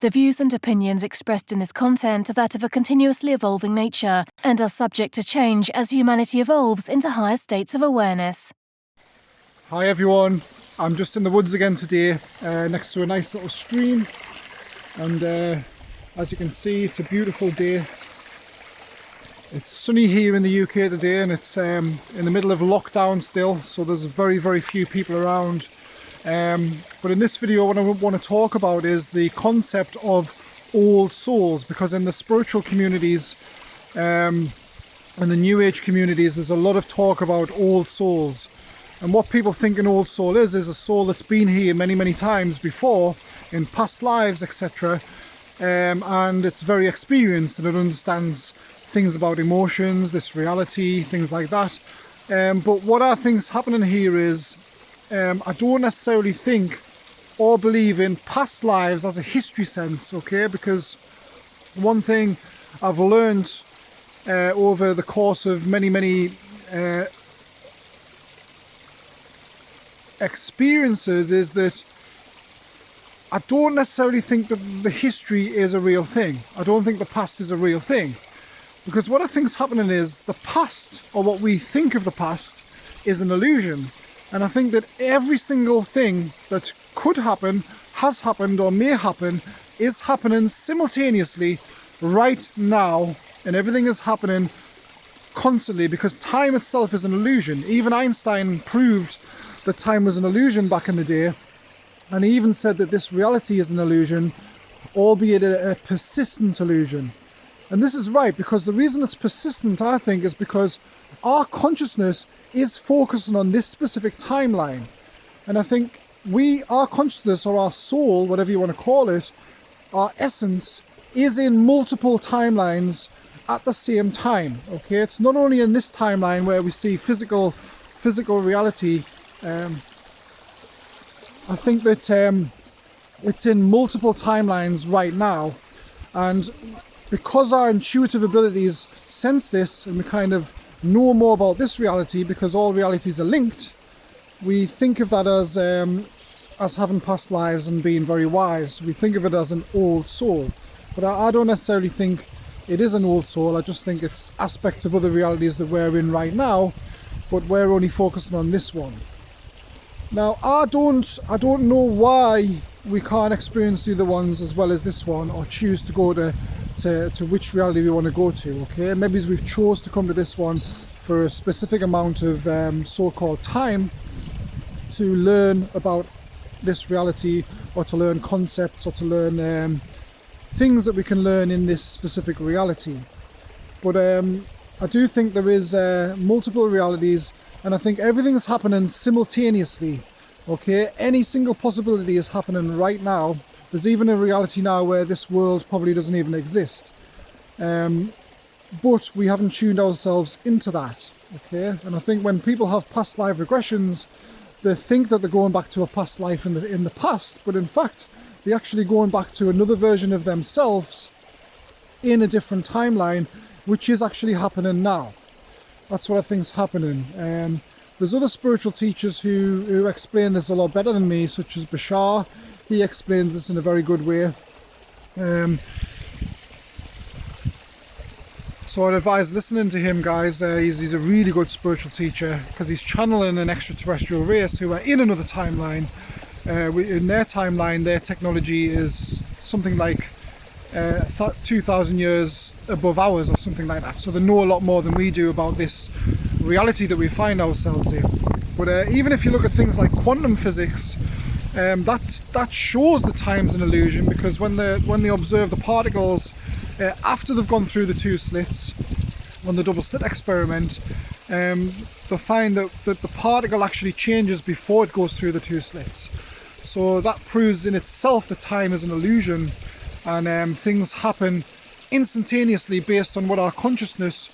The views and opinions expressed in this content are that of a continuously evolving nature and are subject to change as humanity evolves into higher states of awareness. Hi everyone, I'm just in the woods again today, next to a nice little stream, and as you can see, it's a beautiful day. It's sunny here in the UK today, and it's in the middle of lockdown still, so there's very few people around. But in this video, what I want to talk about is the concept of old souls, because in the spiritual communities and the New Age communities, there's a lot of talk about old souls. And what people think an old soul is a soul that's been here many times before, in past lives, etc. And it's very experienced, and it understands things about emotions, this reality, things like that. But what I think's happening here is, I don't necessarily think or believe in past lives as a history sense, okay? Because one thing I've learned over the course of many experiences is that I don't necessarily think that the history is a real thing. I don't think the past is a real thing. Because what I think's happening is the past, or what we think of the past, is an illusion. And I think that every single thing that could happen, has happened, or may happen, is happening simultaneously right now. And everything is happening constantly, because time itself is an illusion. Even Einstein proved that time was an illusion back in the day. And he even said that this reality is an illusion, albeit a persistent illusion. And this is right, because the reason it's persistent, I think, is because our consciousness is focusing on this specific timeline. And I think our consciousness, or our soul, whatever you want to call it, our essence, is in multiple timelines at the same time. Okay, it's not only in this timeline where we see physical reality. I think that it's in multiple timelines right now, and because our intuitive abilities sense this, and we kind of know more about this reality, because all realities are linked, we think of that as having past lives and being very wise. We think of it as an old soul, but I don't necessarily think it is an old soul. I just think it's aspects of other realities that we're in right now, but we're only focusing on this one. Now, I don't know why we can't experience the other ones as well as this one, or choose to go to which reality we want to go to. Okay, maybe we've chose to come to this one for a specific amount of so-called time to learn about this reality, or to learn concepts, or to learn things that we can learn in this specific reality. But I do think there is multiple realities, and I think everything's happening simultaneously. Okay, any single possibility is happening right now. There's even a reality now where this world probably doesn't even exist. But we haven't tuned ourselves into that. Okay, and I think when people have past life regressions, they think that they're going back to a past life in the past, but in fact, they're actually going back to another version of themselves in a different timeline, which is actually happening now. That's what I think's happening. There's other spiritual teachers who explain this a lot better than me, such as Bashar. He explains this in a very good way. So I'd advise listening to him, guys. He's a really good spiritual teacher, because he's channeling an extraterrestrial race who are in another timeline. In their timeline, their technology is something like 2,000 years above ours, or something like that. So they know a lot more than we do about this reality that we find ourselves in. But even if you look at things like quantum physics, that shows that time's an illusion, because when they observe the particles after they've gone through the two slits on the double slit experiment, they find that the particle actually changes before it goes through the two slits. So that proves in itself that time is an illusion, and things happen instantaneously based on what our consciousness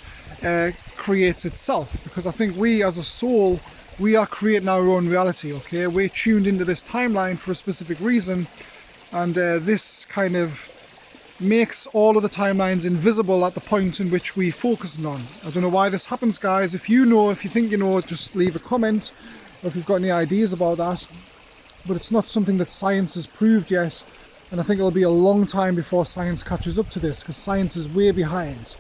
creates itself. Because I think we as a soul, we are creating our own reality. Okay, we're tuned into this timeline for a specific reason, and this kind of makes all of the timelines invisible at the point in which we focus on. I don't know why this happens, guys. If you know, if you think you know, just leave a comment, or if you've got any ideas about that. But it's not something that science has proved yet. and I think it'll be a long time before science catches up to this, because science is way behind.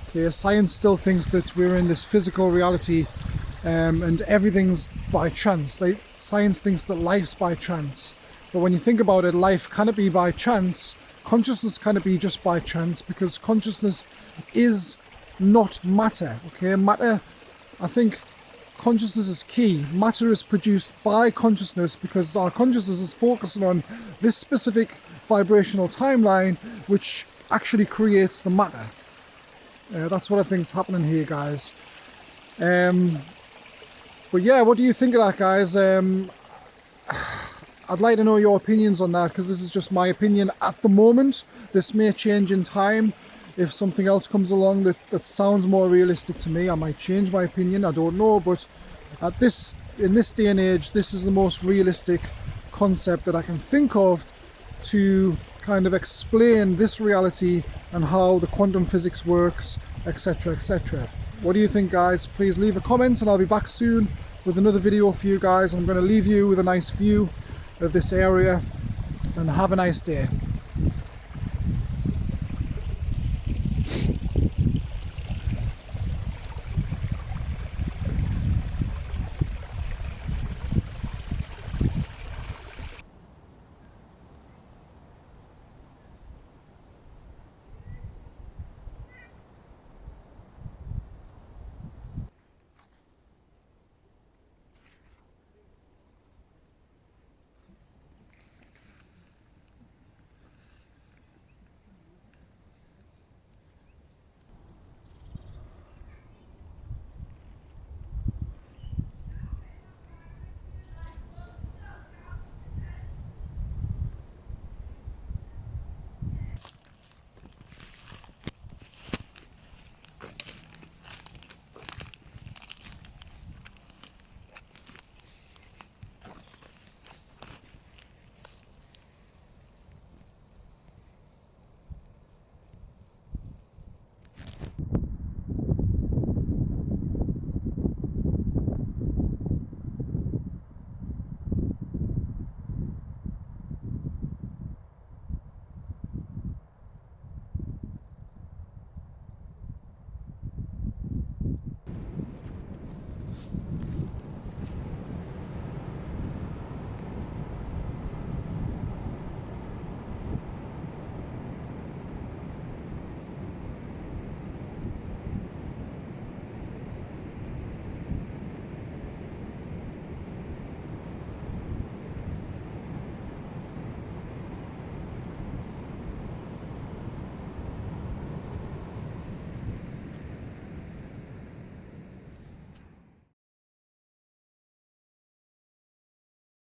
Okay, science still thinks that we're in this physical reality and everything's by chance. Science thinks that life's by chance. But when you think about it, life cannot be by chance. Consciousness cannot be just by chance, because consciousness is not matter. Okay, matter, I think consciousness is key. Matter is produced by consciousness because our consciousness is focusing on this specific vibrational timeline, which actually creates the matter. That's what I think is happening here, guys. But yeah, what do you think of that, guys? I'd like to know your opinions on that, because this is just my opinion at the moment. This may change in time. If something else comes along that sounds more realistic to me, I might change my opinion, I don't know. But in this day and age, this is the most realistic concept that I can think of to kind of explain this reality and how the quantum physics works, etc, etc. What do you think, guys? Please leave a comment, and I'll be back soon with another video for you guys. I'm going to leave you with a nice view of this area, and have a nice day.